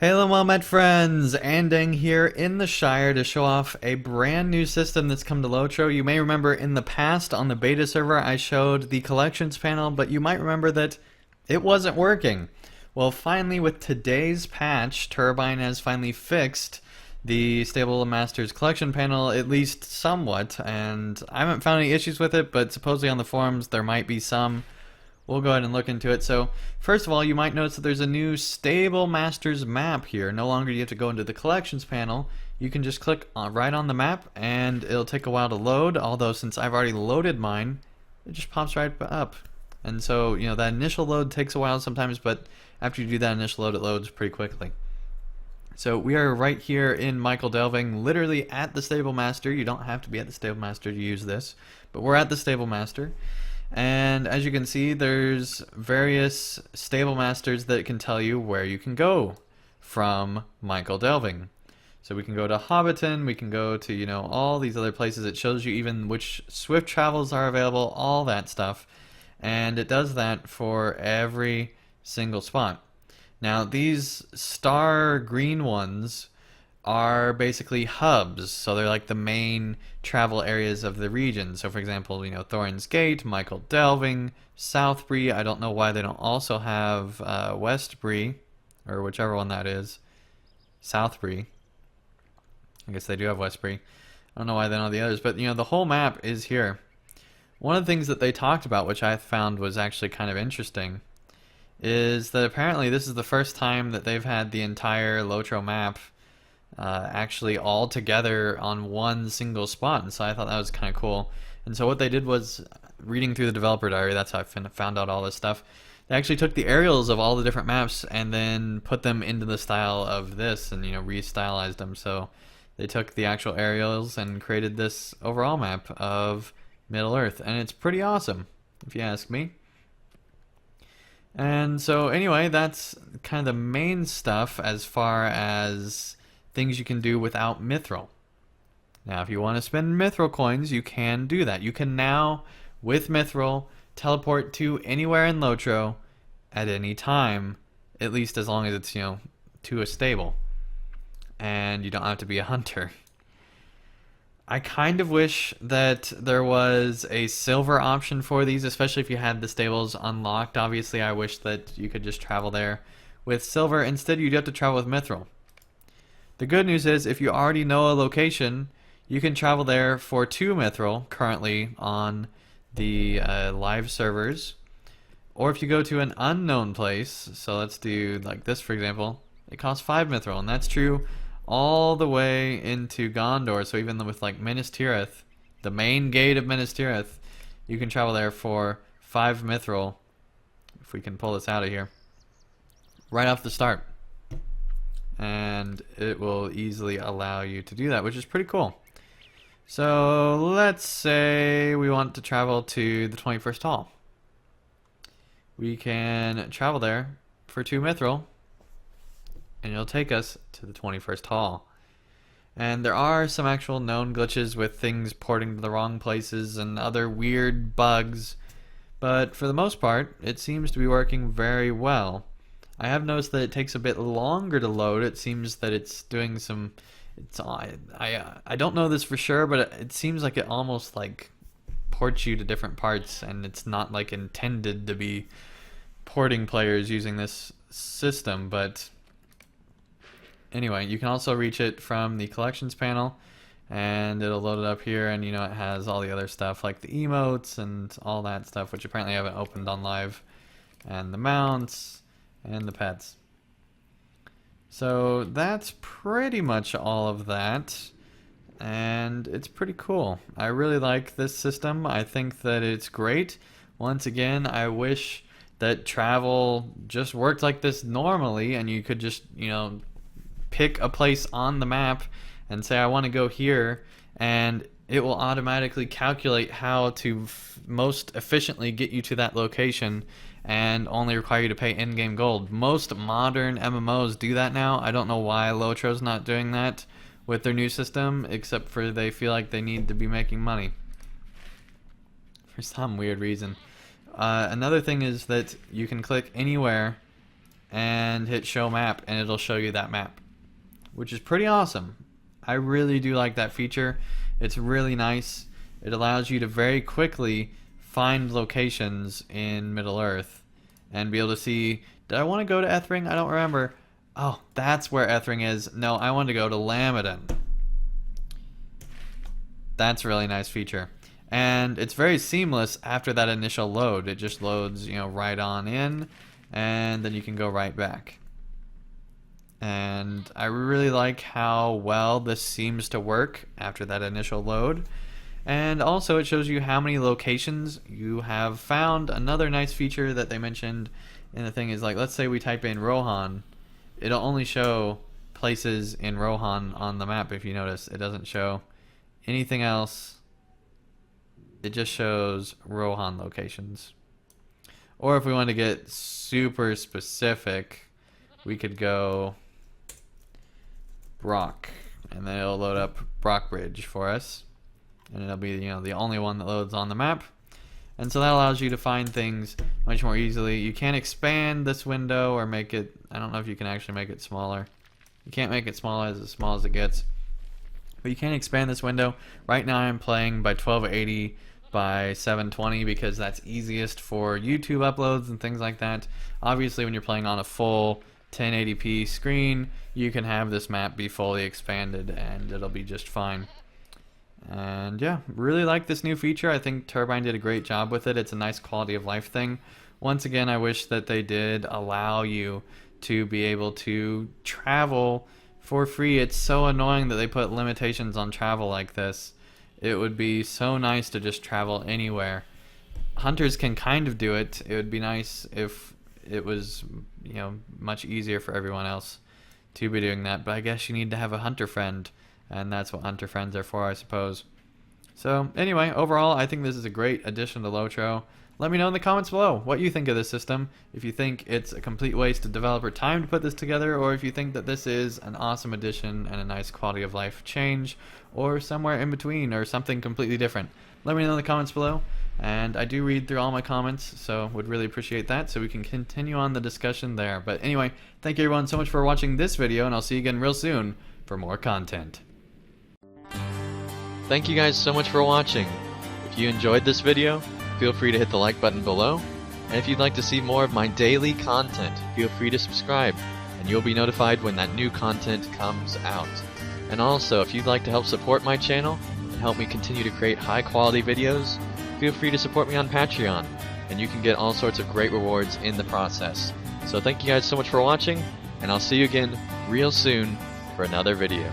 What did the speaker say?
Hello, Met friends! Anding here in the Shire to show off a brand new system that's come to LOTRO. You may remember in the past on the beta server I showed the collections panel, but you might remember that it wasn't working. Well, finally with today's patch, Turbine has finally fixed the Stable Masters collection panel, at least somewhat, and I haven't found any issues with it, but supposedly on the forums there might be some. We'll go ahead and look into it. So, first of all, you might notice that there's a new Stable Masters map here. No longer do you have to go into the collections panel. You can just click right on the map and it'll take a while to load, although since I've already loaded mine, it just pops right up. And so, you know, that initial load takes a while sometimes, but after you do that initial load, it loads pretty quickly. So we are right here in Michael Delving, literally at the Stable Master. You don't have to be at the Stable Master to use this, but we're at the Stable Master. And as you can see, there's various stable masters that can tell you where you can go from Michael Delving. So we can go to Hobbiton, we can go to, you know, all these other places. It shows you even which swift travels are available, all that stuff. And it does that for every single spot. Now, these star green ones are basically hubs, so they're like the main travel areas of the region. So for example, you know, Thorin's Gate, Michael Delving, Southbury. I don't know why they don't also have Westbury, or whichever one that is. Southbury. I guess they do have Westbury. I don't know why they don't have the others, but you know, the whole map is here. One of the things that they talked about, which I found was actually kind of interesting, is that apparently this is the first time that they've had the entire LOTRO map actually all together on one single spot, and so I thought that was kind of cool. And so what they did was, reading through the developer diary, that's how I found out all this stuff. They actually took the aerials of all the different maps and then put them into the style of this, and you know, re-stylized them. So they took the actual aerials and created this overall map of Middle Earth, and it's pretty awesome, if you ask me. And so anyway, that's kind of the main stuff as far as things you can do without Mithril. Now, if you want to spend Mithril coins, you can do that. You can now, with Mithril, teleport to anywhere in LOTRO at any time, at least as long as it's, you know, to a stable. And you don't have to be a hunter. I kind of wish that there was a silver option for these, especially if you had the stables unlocked. Obviously, I wish that you could just travel there with silver. Instead, you'd have to travel with Mithril. The good news is, if you already know a location, you can travel there for 2 Mithril, currently on the live servers. Or if you go to an unknown place, so let's do like this for example, it costs 5 Mithril, and that's true all the way into Gondor. So even with like Minas Tirith, the main gate of Minas Tirith, you can travel there for 5 Mithril, if we can pull this out of here, right off the start. And it will easily allow you to do that, which is pretty cool. So let's say we want to travel to the 21st Hall. We can travel there for 2 Mithril, and it'll take us to the 21st Hall. And there are some actual known glitches with things porting to the wrong places and other weird bugs, but for the most part, it seems to be working very well. I have noticed that it takes a bit longer to load. It seems that it's doing some... I don't know this for sure, but it seems like it almost like ports you to different parts, and it's not like intended to be porting players using this system. But anyway, you can also reach it from the collections panel, and it'll load it up here, and you know, it has all the other stuff like the emotes and all that stuff, which apparently I haven't opened on live, and the mounts and the pets. So that's pretty much all of that, and it's pretty cool. I really like this system. I think that it's great. Once again, I wish that travel just worked like this normally, and you could just, you know, pick a place on the map and say I want to go here, and it will automatically calculate how to most efficiently get you to that location and only require you to pay in-game gold. Most modern MMOs do that now. I don't know why LOTRO's not doing that with their new system, except for they feel like they need to be making money for some weird reason. Another thing is that you can click anywhere and hit show map, and it'll show you that map, which is pretty awesome. I really do like that feature. It's really nice. It allows you to very quickly find locations in Middle Earth and be able to see, did I want to go to Ethring? I don't remember. Oh, that's where Ethring is. No, I want to go to Lamedon. That's a really nice feature. And it's very seamless after that initial load. It just loads, right on in, and then you can go right back. And I really like how well this seems to work after that initial load. And also it shows you how many locations you have found. Another nice feature that they mentioned in the thing is, like, let's say we type in Rohan. It'll only show places in Rohan on the map. If you notice, it doesn't show anything else. It just shows Rohan locations. Or if we want to get super specific, we could go Brock, and then it'll load up Brockbridge for us, and it'll be the only one that loads on the map. And so that allows you to find things much more easily. You can't expand this window or make it, I don't know if you can actually make it smaller. You can't make it as small as it gets, but you can expand this window. Right now I'm playing by 1280 by 720 because that's easiest for YouTube uploads and things like that. Obviously when you're playing on a full 1080p screen, you can have this map be fully expanded and it'll be just fine. And yeah, really like this new feature. I think Turbine did a great job with it. It's a nice quality of life thing. Once again, I wish that they did allow you to be able to travel for free. It's so annoying that they put limitations on travel like this. It would be so nice to just travel anywhere. Hunters can kind of do it. It would be nice if it was, much easier for everyone else to be doing that. But I guess you need to have a hunter friend, and that's what hunter friends are for, I suppose. So anyway, overall, I think this is a great addition to LOTRO. Let me know in the comments below what you think of this system, if you think it's a complete waste of developer time to put this together, or if you think that this is an awesome addition and a nice quality of life change, or somewhere in between, or something completely different. Let me know in the comments below, and I do read through all my comments, so would really appreciate that, so we can continue on the discussion there. But anyway, thank you everyone so much for watching this video, and I'll see you again real soon for more content. Thank you guys so much for watching. If you enjoyed this video, feel free to hit the like button below, and if you'd like to see more of my daily content, feel free to subscribe, and you'll be notified when that new content comes out. And also, if you'd like to help support my channel and help me continue to create high quality videos, feel free to support me on Patreon, and you can get all sorts of great rewards in the process. So thank you guys so much for watching, and I'll see you again real soon for another video.